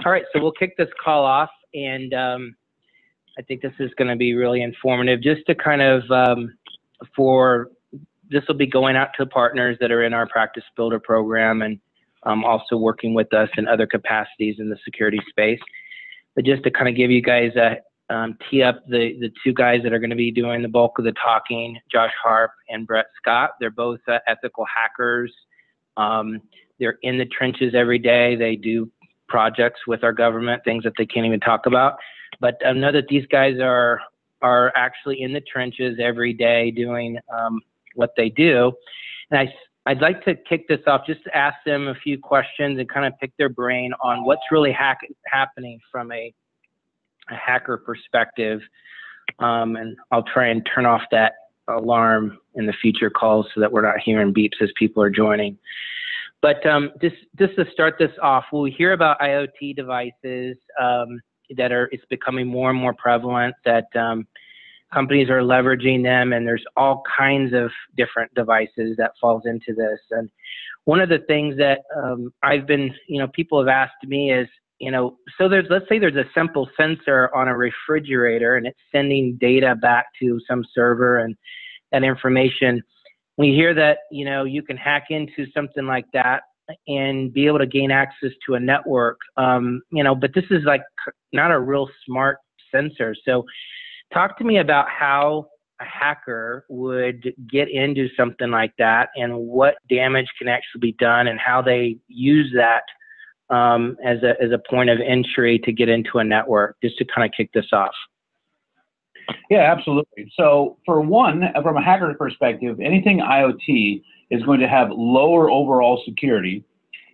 All right, so we'll kick this call off, and I think this is going to be really informative. Just to kind of, this will be going out to partners that are in our Practice Builder program and also working with us in other capacities in the security space. But just to kind of give you guys a tee up the two guys that are going to be doing the bulk of the talking, Josh Harp and Brett Scott. They're both ethical hackers. They're in the trenches every day. They do projects with our government, things that they can't even talk about. But know that these guys are actually in the trenches every day doing what they do. And I'd like to kick this off just to ask them a few questions and kind of pick their brain on what's really happening from a hacker perspective. And I'll try and turn off that alarm in the future calls so that we're not hearing beeps as people are joining. But just to start this off, we hear about IoT devices it's becoming more and more prevalent, that companies are leveraging them, and there's all kinds of different devices that falls into this. And one of the things that people have asked me is, so let's say there's a simple sensor on a refrigerator and it's sending data back to some server, and that information, we hear that, you can hack into something like that and be able to gain access to a network, but this is like not a real smart sensor. So talk to me about how a hacker would get into something like that and what damage can actually be done and how they use that as a point of entry to get into a network, just to kind of kick this off. Yeah, absolutely. So for one, from a hacker perspective, anything IoT is going to have lower overall security.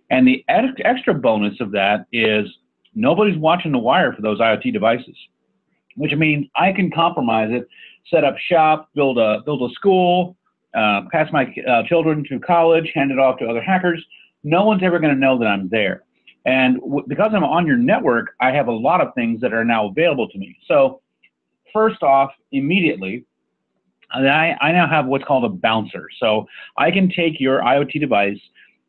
And the extra bonus of that is nobody's watching the wire for those IoT devices, which means I can compromise it, set up shop, build a school, pass my children through college, hand it off to other hackers. No one's ever going to know that I'm there. And because I'm on your network, I have a lot of things that are now available to me. So first off, immediately, I now have what's called a bouncer. So I can take your IoT device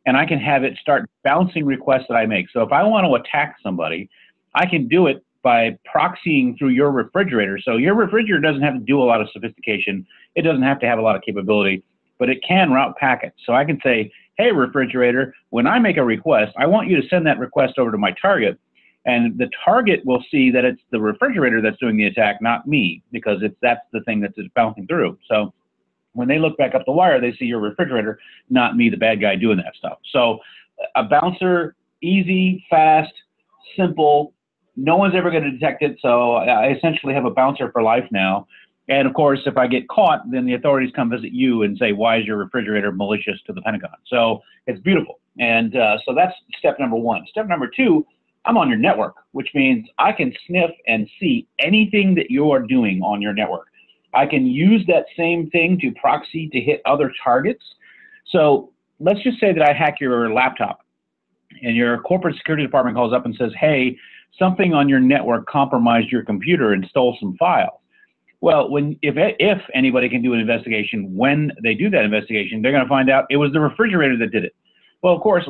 and I can have it start bouncing requests that I make. So if I want to attack somebody, I can do it by proxying through your refrigerator. So your refrigerator doesn't have to do a lot of sophistication. It doesn't have to have a lot of capability, but it can route packets. So I can say, hey, refrigerator, when I make a request, I want you to send that request over to my target. And the target will see that it's the refrigerator that's doing the attack, not me, because that's the thing that's bouncing through. So when they look back up the wire, they see your refrigerator, not me, the bad guy doing that stuff. So a bouncer, easy, fast, simple. No one's ever going to detect it. So I essentially have a bouncer for life now. And of course, if I get caught, then the authorities come visit you and say, why is your refrigerator malicious to the Pentagon? So it's beautiful. And so that's step number one. Step number two, I'm on your network, which means I can sniff and see anything that you are doing on your network. I can use that same thing to proxy to hit other targets. So let's just say that I hack your laptop and your corporate security department calls up and says, hey, something on your network compromised your computer and stole some files. Well, if anybody can do an investigation, when they do that investigation, they're going to find out it was the refrigerator that did it. Well, of course,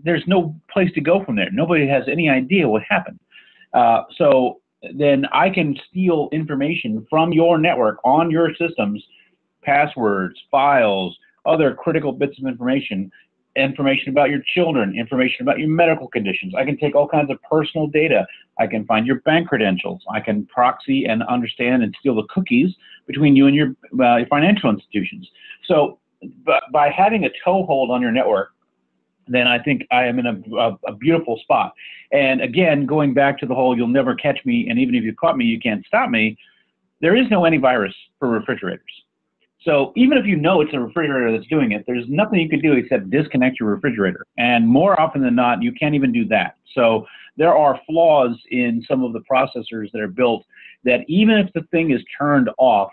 there's no place to go from there. Nobody has any idea what happened. So then I can steal information from your network on your systems, passwords, files, other critical bits of information about your children, information about your medical conditions. I can take all kinds of personal data. I can find your bank credentials. I can proxy and understand and steal the cookies between you and your financial institutions. So by having a toehold on your network, then I think I am in a beautiful spot. And again, going back to the whole you'll never catch me, and even if you caught me, you can't stop me, there is no antivirus for refrigerators. So even if you know it's a refrigerator that's doing it, there's nothing you can do except disconnect your refrigerator. And more often than not, you can't even do that. So there are flaws in some of the processors that are built that even if the thing is turned off,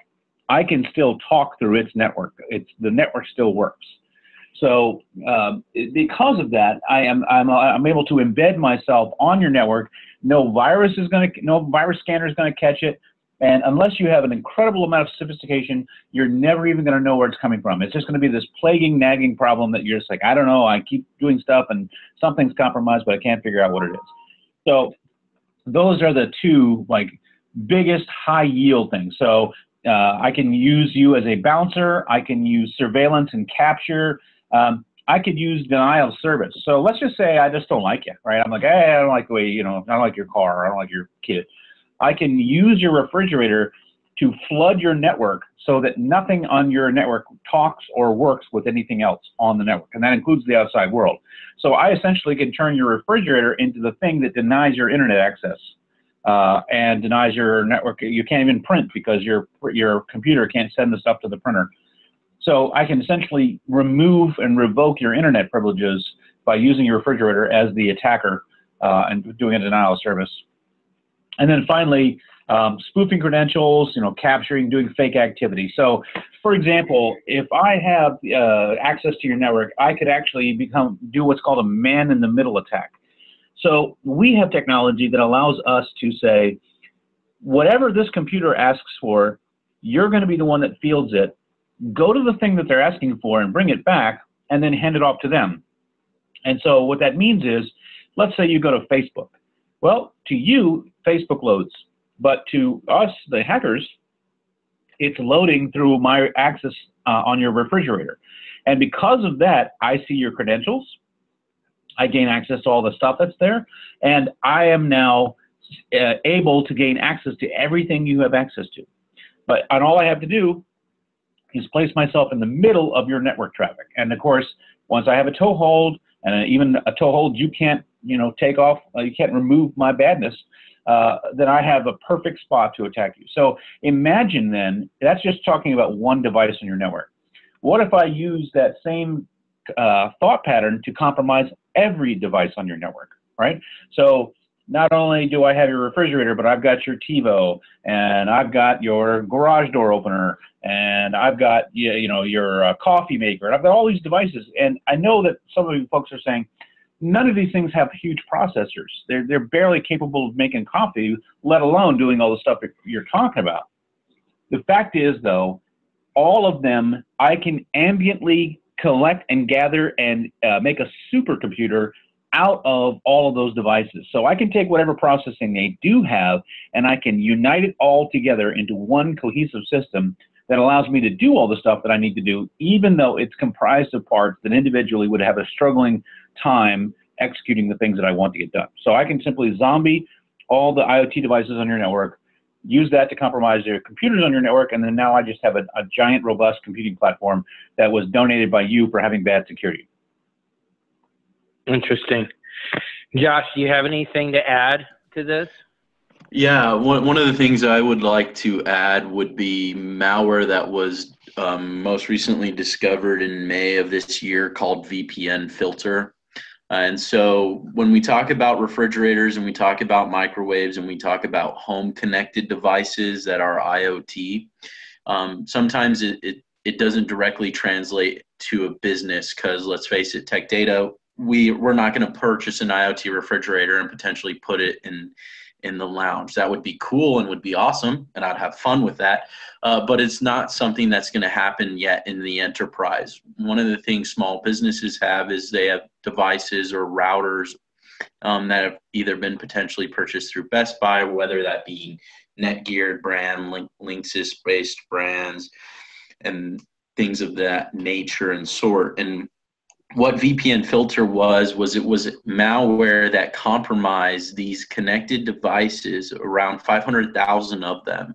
I can still talk through its network. The network still works. So because of that, I'm able to embed myself on your network. No virus scanner is going to catch it. And unless you have an incredible amount of sophistication, you're never even going to know where it's coming from. It's just going to be this plaguing, nagging problem that you're just like, I don't know, I keep doing stuff and something's compromised, but I can't figure out what it is. So those are the two like biggest high yield things. So I can use you as a bouncer. I can use surveillance and capture. I could use denial of service. So let's just say I just don't like you, right? I'm like, hey, I don't like the way, I don't like your car. I don't like your kid. I can use your refrigerator to flood your network so that nothing on your network talks or works with anything else on the network, and that includes the outside world. So I essentially can turn your refrigerator into the thing that denies your internet access and denies your network. You can't even print because your computer can't send the stuff to the printer. So I can essentially remove and revoke your internet privileges by using your refrigerator as the attacker and doing a denial of service. And then finally, spoofing credentials, capturing, doing fake activity. So, for example, if I have access to your network, I could actually do what's called a man-in-the-middle attack. So we have technology that allows us to say, whatever this computer asks for, you're going to be the one that fields it. Go to the thing that they're asking for and bring it back, and then hand it off to them. And so what that means is, let's say you go to Facebook. Well, to you, Facebook loads. But to us, the hackers, it's loading through my access on your refrigerator. And because of that, I see your credentials. I gain access to all the stuff that's there. And I am now able to gain access to everything you have access to. And all I have to do is place myself in the middle of your network traffic. And of course, once I have a toehold, and even a toehold you can't take off, you can't remove my badness, then I have a perfect spot to attack you. So imagine then, that's just talking about one device on your network. What if I use that same thought pattern to compromise every device on your network, right? So not only do I have your refrigerator, but I've got your TiVo, and I've got your garage door opener, and I've got your coffee maker, and I've got all these devices. And I know that some of you folks are saying, none of these things have huge processors. They're barely capable of making coffee, let alone doing all the stuff that you're talking about. The fact is, though, all of them I can ambiently collect and gather and make a supercomputer out of all of those devices. So I can take whatever processing they do have, and I can unite it all together into one cohesive system that allows me to do all the stuff that I need to do, even though it's comprised of parts that individually would have a struggling time executing the things that I want to get done. So I can simply zombie all the IoT devices on your network, use that to compromise your computers on your network, and then now I just have a giant, robust computing platform that was donated by you for having bad security. Interesting. Josh, do you have anything to add to this? Yeah, one of the things I would like to add would be malware that was most recently discovered in May of this year called VPN Filter. And so when we talk about refrigerators and we talk about microwaves and we talk about home connected devices that are IoT, sometimes it doesn't directly translate to a business because, let's face it, tech data, we're not going to purchase an IoT refrigerator and potentially put it in the lounge. That would be cool and would be awesome, and I'd have fun with that. But it's not something that's going to happen yet in the enterprise. One of the things small businesses have is they have devices or routers that have either been potentially purchased through Best Buy, whether that be Netgear brand, Linksys-based brands, and things of that nature and sort. And what VPN Filter was it was malware that compromised these connected devices, around 500,000 of them.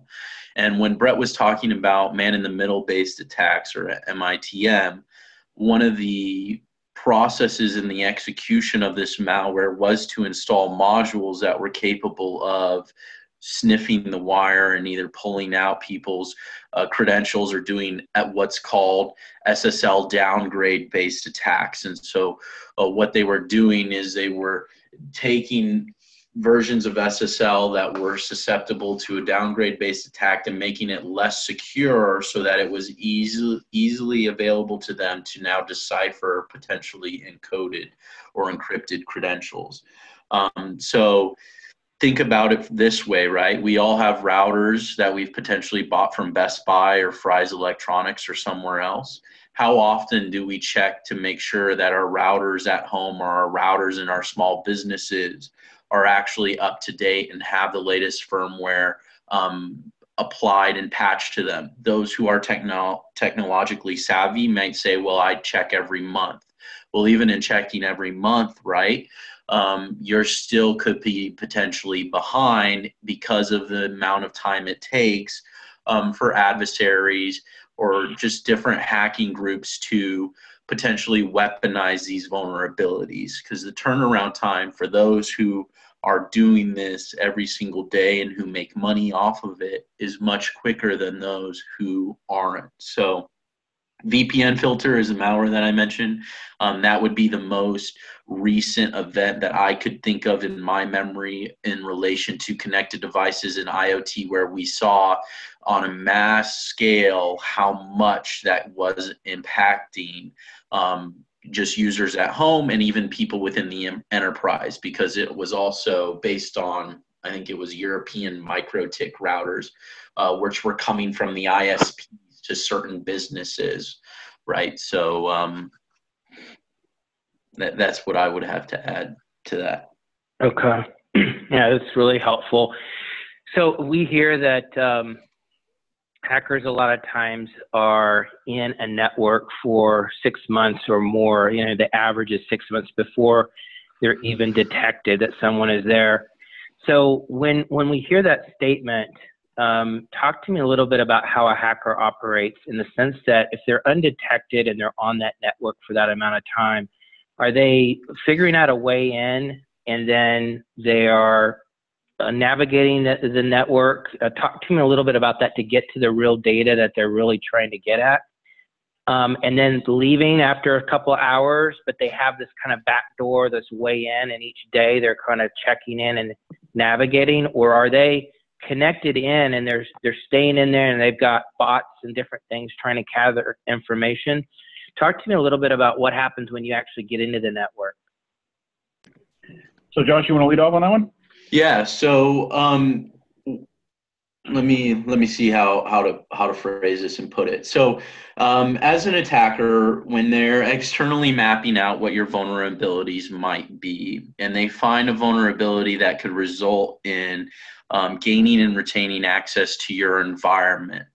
And when Brett was talking about man-in-the-middle based attacks, or MITM, one of the processes in the execution of this malware was to install modules that were capable of sniffing the wire and either pulling out people's credentials or doing at what's called SSL downgrade based attacks. And so what they were doing is they were taking versions of SSL that were susceptible to a downgrade based attack and making it less secure so that it was easily available to them to now decipher potentially encoded or encrypted credentials. So think about it this way, right? We all have routers that we've potentially bought from Best Buy or Fry's Electronics or somewhere else. How often do we check to make sure that our routers at home or our routers in our small businesses are actually up to date and have the latest firmware applied and patched to them. Those who are technologically savvy might say, well, I check every month. Well, even in checking every month, right, you're still could be potentially behind because of the amount of time it takes for adversaries or just different hacking groups to potentially weaponize these vulnerabilities, because the turnaround time for those who are doing this every single day and who make money off of it is much quicker than those who aren't. So VPN Filter is a malware that I mentioned. That would be the most recent event that I could think of in my memory in relation to connected devices and IoT, where we saw on a mass scale how much that was impacting just users at home and even people within the enterprise, because it was also based on, I think it was European MikroTik routers, which were coming from the ISPs to certain businesses, right? So that's what I would have to add to that. Okay. Yeah, that's really helpful. So we hear that hackers a lot of times are in a network for 6 months or more. You know, the average is 6 months before they're even detected that someone is there. So when we hear that statement, talk to me a little bit about how a hacker operates, in the sense that if they're undetected and they're on that network for that amount of time, are they figuring out a way in and then they are navigating the network? Talk to me a little bit about that to get to the real data that they're really trying to get at. And then leaving after a couple of hours, but they have this kind of back door, this way in, and each day they're kind of checking in and navigating? Or are they connected in and they're staying in there and they've got bots and different things trying to gather information? Talk to me a little bit about what happens when you actually get into the network. So Josh, you want to lead off on that one? Yeah. So let me see how to phrase this and put it. So as an attacker, when they're externally mapping out what your vulnerabilities might be, and they find a vulnerability that could result in gaining and retaining access to your environment,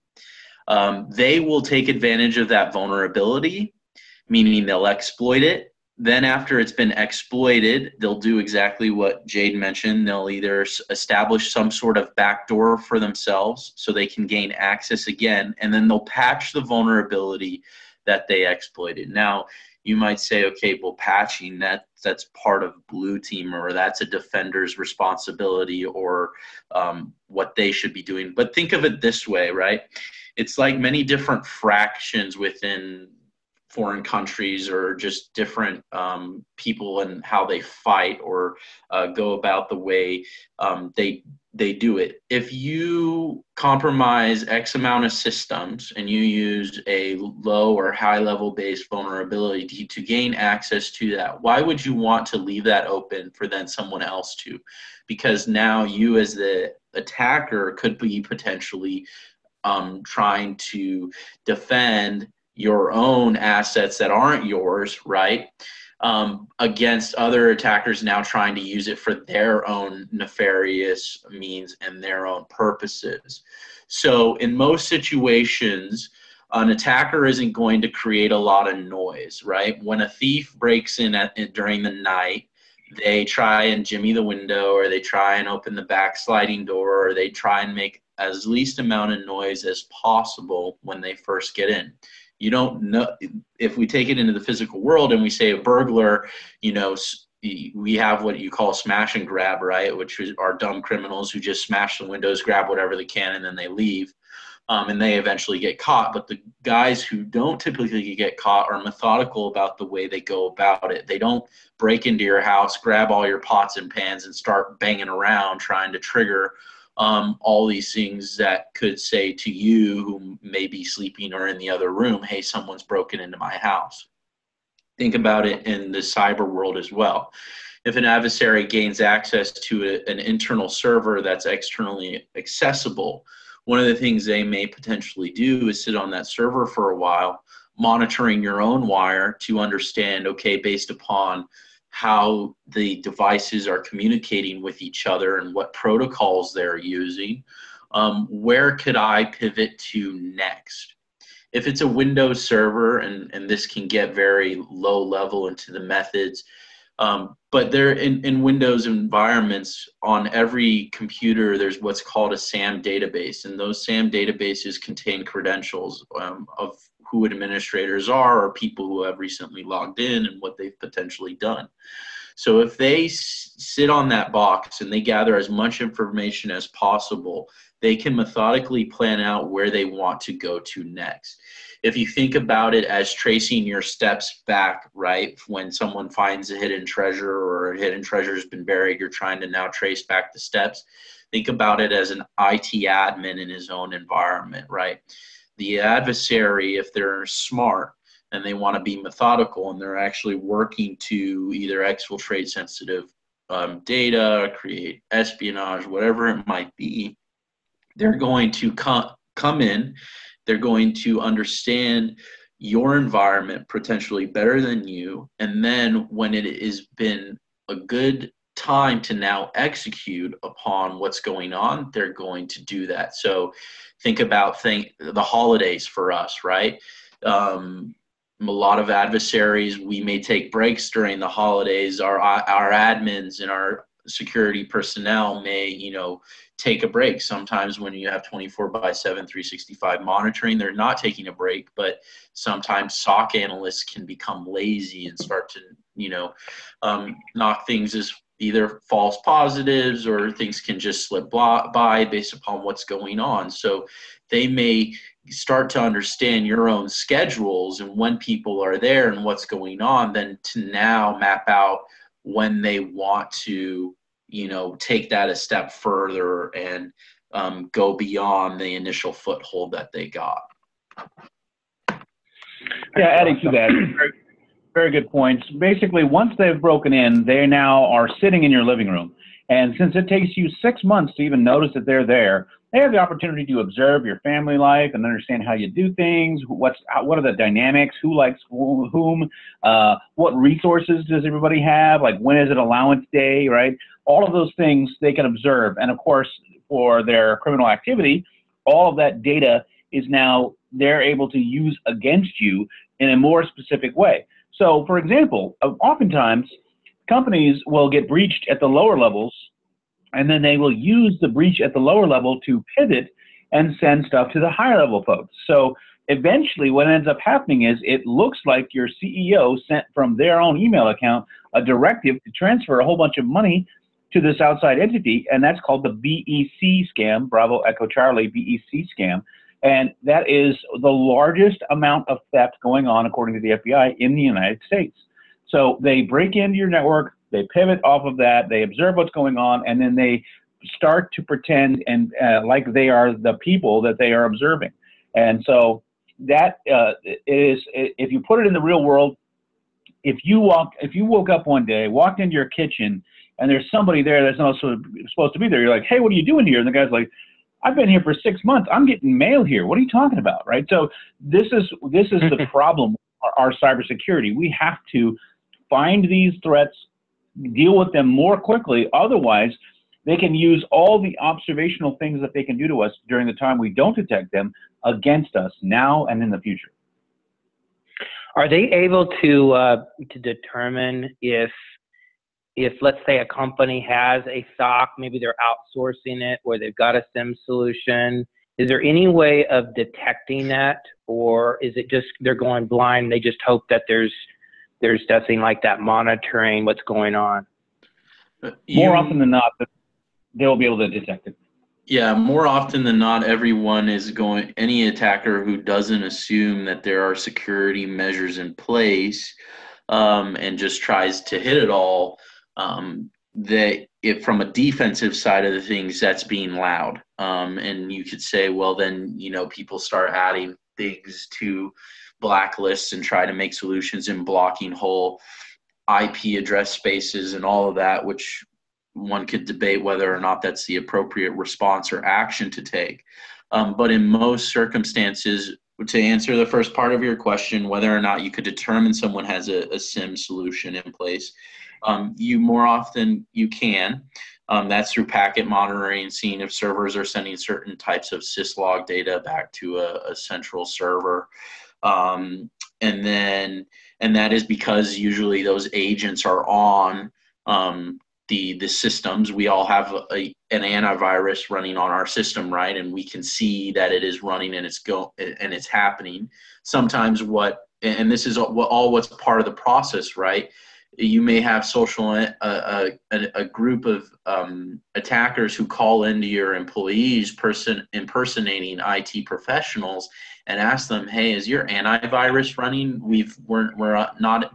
they will take advantage of that vulnerability, meaning they'll exploit it. Then after it's been exploited, they'll do exactly what Jade mentioned. They'll either establish some sort of backdoor for themselves so they can gain access again, and then they'll patch the vulnerability that they exploited. Now, you might say, okay, well, patching, that's part of Blue Team, or that's a defender's responsibility, or what they should be doing. But think of it this way, right? It's like many different fractions within foreign countries, or just different people and how they fight or go about the way they do it. If you compromise X amount of systems and you use a low or high level based vulnerability to gain access to that, why would you want to leave that open for then someone else to? Because now you as the attacker could be potentially trying to defend your own assets that aren't yours, right? Against other attackers now trying to use it for their own nefarious means and their own purposes. So in most situations, an attacker isn't going to create a lot of noise, right? When a thief breaks in during the night, they try and jimmy the window, or they try and open the back sliding door, or they try and make as least amount of noise as possible when they first get in. You don't know, if we take it into the physical world and we say a burglar, you know, we have what you call smash and grab, right? Which are dumb criminals who just smash the windows, grab whatever they can, and then they leave. And they eventually get caught. But the guys who don't typically get caught are methodical about the way they go about it. They don't break into your house, grab all your pots and pans, and start banging around trying to trigger all these things that could say to you, who may be sleeping or in the other room, hey, someone's broken into my house. Think about it in the cyber world as well. If an adversary gains access to an internal server that's externally accessible, one of the things they may potentially do is sit on that server for a while, monitoring your own wire to understand, okay, based upon how the devices are communicating with each other and what protocols they're using. Where could I pivot to next? If it's a Windows server, and this can get very low level into the methods, but they're in Windows environments, on every computer, there's what's called a SAM database. And those SAM databases contain credentials of who administrators are or people who have recently logged in and what they've potentially done. So if they sit on that box and they gather as much information as possible, they can methodically plan out where they want to go to next. If you think about it as tracing your steps back, right? When someone finds a hidden treasure or a hidden treasure has been buried, you're trying to now trace back the steps. Think about it as an IT admin in his own environment, right? The adversary, if they're smart and they want to be methodical and they're actually working to either exfiltrate sensitive data, create espionage, whatever it might be, they're going to come in, they're going to understand your environment potentially better than you, and then when it has been a good time to now execute upon what's going on, they're going to do that. So think about the holidays for us, right? A lot of adversaries, we may take breaks during the holidays. Our admins and our security personnel may, take a break. Sometimes when you have 24/7, 365 monitoring, they're not taking a break, but sometimes SOC analysts can become lazy and start to, knock things as either false positives, or things can just slip by based upon what's going on. So they may start to understand your own schedules and when people are there and what's going on, then to now map out when they want to, take that a step further and go beyond the initial foothold that they got. Yeah, adding to that, very, very good points. Basically, once they've broken in, they now are sitting in your living room. And since it takes you 6 months to even notice that they're there, they have the opportunity to observe your family life and understand how you do things, what are the dynamics, who likes whom, what resources does everybody have, like when is it allowance day, right? All of those things they can observe. And of course, for their criminal activity, all of that data is now they're able to use against you in a more specific way. So for example, oftentimes companies will get breached at the lower levels, and then they will use the breach at the lower level to pivot and send stuff to the higher level folks. So eventually what ends up happening is it looks like your CEO sent from their own email account a directive to transfer a whole bunch of money to this outside entity, and that's called the BEC scam, Bravo Echo Charlie, BEC scam. And that is the largest amount of theft going on, according to the FBI, in the United States. So they break into your network, they pivot off of that, they observe what's going on, and then they start to pretend and like they are the people that they are observing. And so that is, if you put it in the real world, if you woke up one day, walked into your kitchen, and there's somebody there that's not supposed to be there, you're like, hey, what are you doing here? And the guy's like, I've been here for 6 months. I'm getting mail here. What are you talking about, right? So this is the problem with our cybersecurity. We have to find these threats, deal with them more quickly. Otherwise, they can use all the observational things that they can do to us during the time we don't detect them against us now and in the future. Are they able to determine if let's say a company has a SOC, maybe they're outsourcing it, or they've got a SIM solution? Is there any way of detecting that, or is it just they're going blind? They just hope that there's nothing like that monitoring what's going on? More often than not, they'll be able to detect it. Yeah, more often than not, any attacker who doesn't assume that there are security measures in place and just tries to hit it all, from a defensive side of the things, that's being loud. And you could say, well, then, people start adding things to blacklists and try to make solutions in blocking whole IP address spaces and all of that, which one could debate whether or not that's the appropriate response or action to take. But in most circumstances, to answer the first part of your question, whether or not you could determine someone has a SIM solution in place, You more often you can. That's through packet monitoring, seeing if servers are sending certain types of syslog data back to a central server. And that is because usually those agents are on the systems. We all have an antivirus running on our system, right? And we can see that it is running and it's happening. Sometimes and this is what's part of the process, right? You may have a group of attackers who call into your employees, impersonating IT professionals, and ask them, "Hey, is your antivirus running? We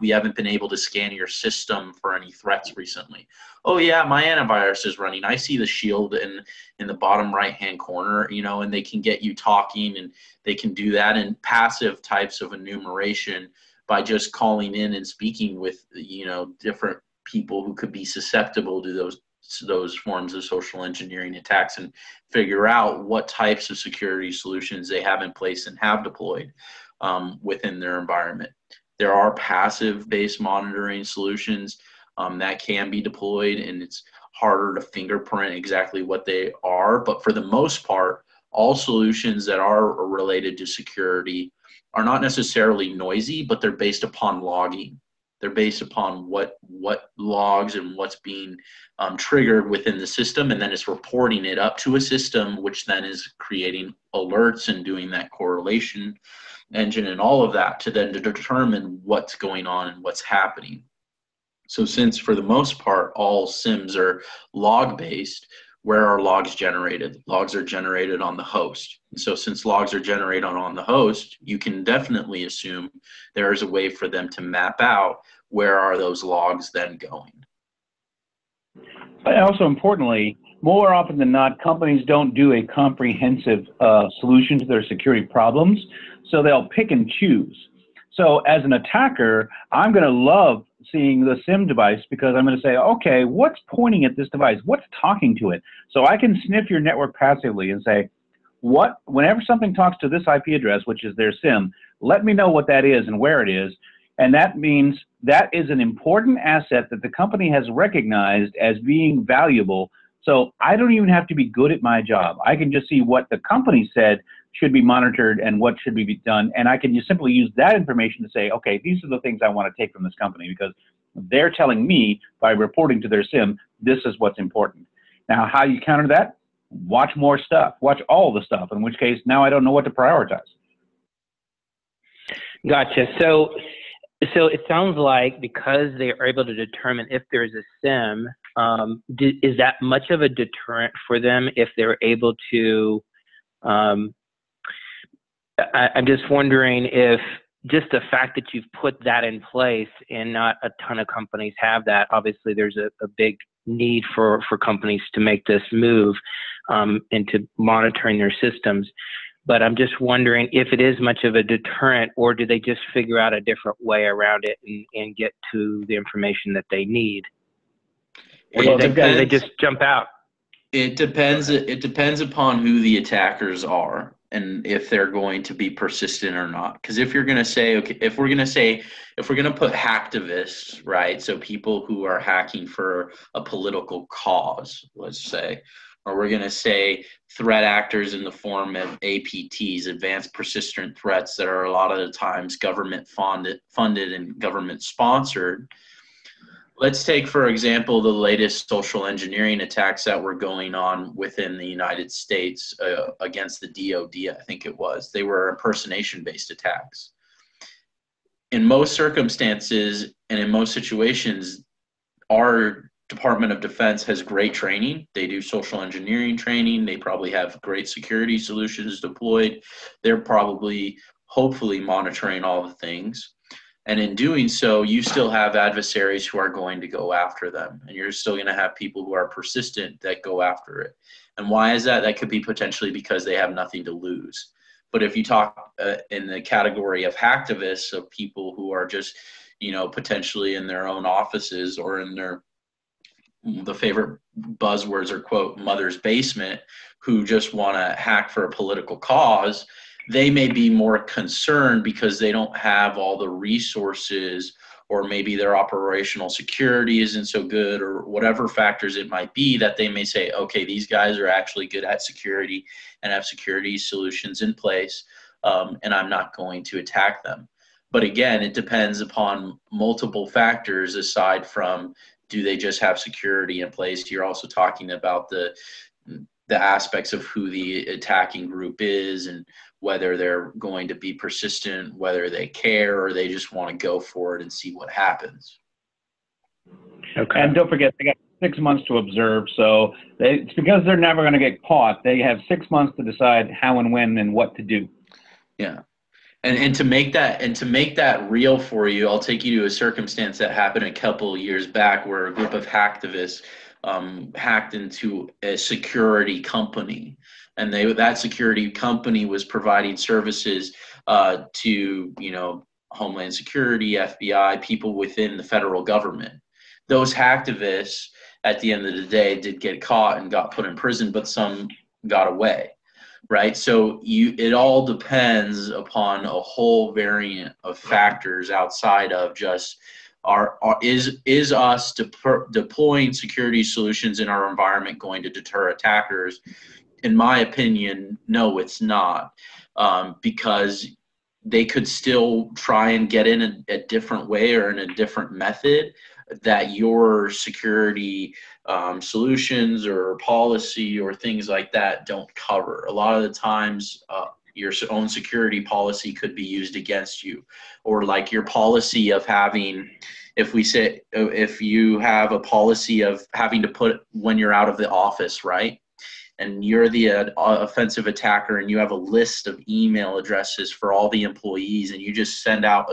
haven't been able to scan your system for any threats recently." "Oh yeah, my antivirus is running. I see the shield in the bottom right-hand corner," and they can get you talking, and they can do that in passive types of enumeration by just calling in and speaking with, different people who could be susceptible to those forms of social engineering attacks, and figure out what types of security solutions they have in place and have deployed within their environment. There are passive-based monitoring solutions that can be deployed, and it's harder to fingerprint exactly what they are. But for the most part, all solutions that are related to security are not necessarily noisy, but they're based upon logging. They're based upon what logs and what's being triggered within the system, and then it's reporting it up to a system, which then is creating alerts and doing that correlation engine and all of that to then determine what's going on and what's happening. So since for the most part all SIMs are log based, where are logs generated? Logs are generated on the host. So since logs are generated on the host, you can definitely assume there is a way for them to map out where are those logs then going. But also importantly, more often than not, companies don't do a comprehensive solution to their security problems, so they'll pick and choose. So as an attacker, I'm going to love seeing the SIM device because I'm going to say, okay, what's pointing at this device? What's talking to it? So I can sniff your network passively and say, whenever something talks to this IP address, which is their SIM, let me know what that is and where it is. And that means that is an important asset that the company has recognized as being valuable. So I don't even have to be good at my job. I can just see what the company said should be monitored and what should be done. And I can just simply use that information to say, okay, these are the things I want to take from this company because they're telling me by reporting to their SIM, this is what's important. Now, how you counter that? Watch more stuff. Watch all the stuff, in which case now I don't know what to prioritize. Gotcha. So it sounds like because they are able to determine if there's a SIM, is that much of a deterrent for them if they're able to I'm just wondering if just the fact that you've put that in place and not a ton of companies have that, obviously there's a big need for companies to make this move into monitoring their systems. But I'm just wondering if it is much of a deterrent, or do they just figure out a different way around it and get to the information that they need? Or do they just jump out? It depends. It depends upon who the attackers are and if they're going to be persistent or not. Because if you're going to say, okay, if we're going to put hacktivists, right? So people who are hacking for a political cause, let's say, or we're going to say threat actors in the form of APTs, advanced persistent threats, that are a lot of the times government funded and government sponsored. Let's take, for example, the latest social engineering attacks that were going on within the United States against the DoD, I think it was. They were impersonation-based attacks. In most circumstances and in most situations, our Department of Defense has great training. They do social engineering training. They probably have great security solutions deployed. They're probably, hopefully, monitoring all the things. And in doing so, you still have adversaries who are going to go after them. And you're still going to have people who are persistent that go after it. And why is that? That could be potentially because they have nothing to lose. But if you talk in the category of hacktivists, of people who are just, potentially in their own offices or in the favorite buzzwords are, quote, mother's basement, who just want to hack for a political cause, they may be more concerned because they don't have all the resources or maybe their operational security isn't so good, or whatever factors it might be, that they may say, okay, these guys are actually good at security and have security solutions in place, and I'm not going to attack them. But again, it depends upon multiple factors aside from, do they just have security in place? You're also talking about the aspects of who the attacking group is, and whether they're going to be persistent, whether they care, or they just want to go for it and see what happens. Okay. And don't forget, they got 6 months to observe. So it's because they're never going to get caught. They have 6 months to decide how and when and what to do. Yeah. And to make that real for you, I'll take you to a circumstance that happened a couple of years back, where a group of hacktivists hacked into a security company, and that security company was providing services to, you know, Homeland Security, FBI, people within the federal government. Those hacktivists, at the end of the day, did get caught and got put in prison, but some got away. Right, so it all depends upon a whole variant of factors outside of just is us deploying security solutions in our environment going to deter attackers? In my opinion, no, it's not, because they could still try and get in a different way or in a different method that your security solutions or policy or things like that don't cover. A lot of the times, your own security policy could be used against you, or like your policy of having, if you have a policy of having to put when you're out of the office, right? And you're the offensive attacker, and you have a list of email addresses for all the employees, and you just send out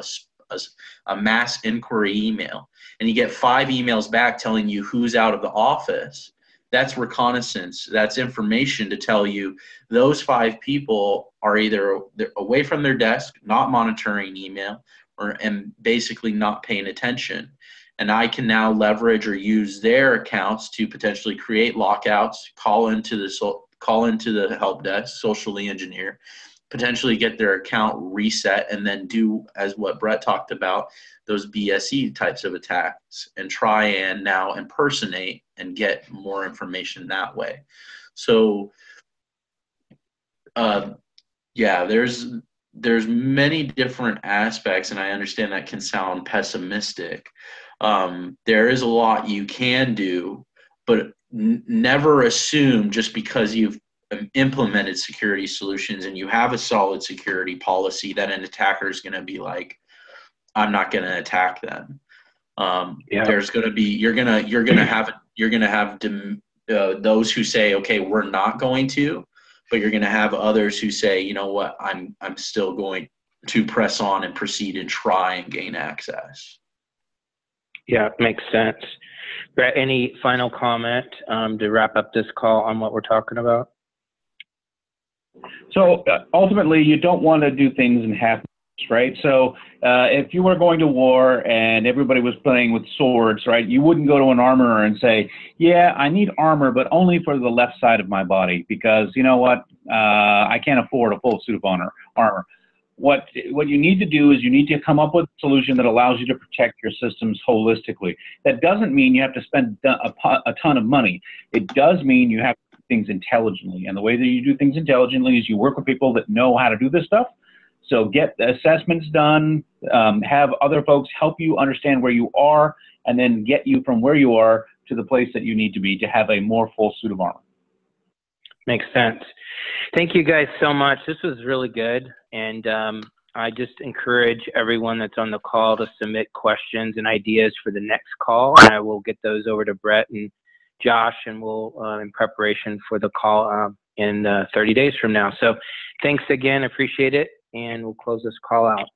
a mass inquiry email, and you get 5 emails back telling you who's out of the office. That's reconnaissance. That's information to tell you those 5 people are either away from their desk, not monitoring email, and basically not paying attention. And I can now leverage or use their accounts to potentially create lockouts, call into the help desk, socially engineer, potentially get their account reset, and then do, as what Brett talked about, those BSE types of attacks, and try and now impersonate and get more information that way. So, yeah, there's many different aspects, and I understand that can sound pessimistic. There is a lot you can do, but never assume just because you've implemented security solutions and you have a solid security policy that an attacker is going to be like, I'm not going to attack them. There's going to be, you're going to have those who say, okay, we're not going to, but you're going to have others who say, you know what, I'm still going to press on and proceed and try and gain access. Yeah, makes sense. Brett, any final comment to wrap up this call on what we're talking about? So ultimately, you don't want to do things in half, right? So if you were going to war and everybody was playing with swords, right, you wouldn't go to an armorer and say, yeah, I need armor, but only for the left side of my body, because you know what, I can't afford a full suit of armor. What you need to do is you need to come up with a solution that allows you to protect your systems holistically. That doesn't mean you have to spend a ton of money. It does mean you have to do things intelligently. And the way that you do things intelligently is you work with people that know how to do this stuff. So get the assessments done, have other folks help you understand where you are, and then get you from where you are to the place that you need to be to have a more full suit of armor. Makes sense. Thank you guys so much. This was really good. And I just encourage everyone that's on the call to submit questions and ideas for the next call. And I will get those over to Brett and Josh, and we'll, in preparation for the call in 30 days from now. So thanks again. Appreciate it. And we'll close this call out.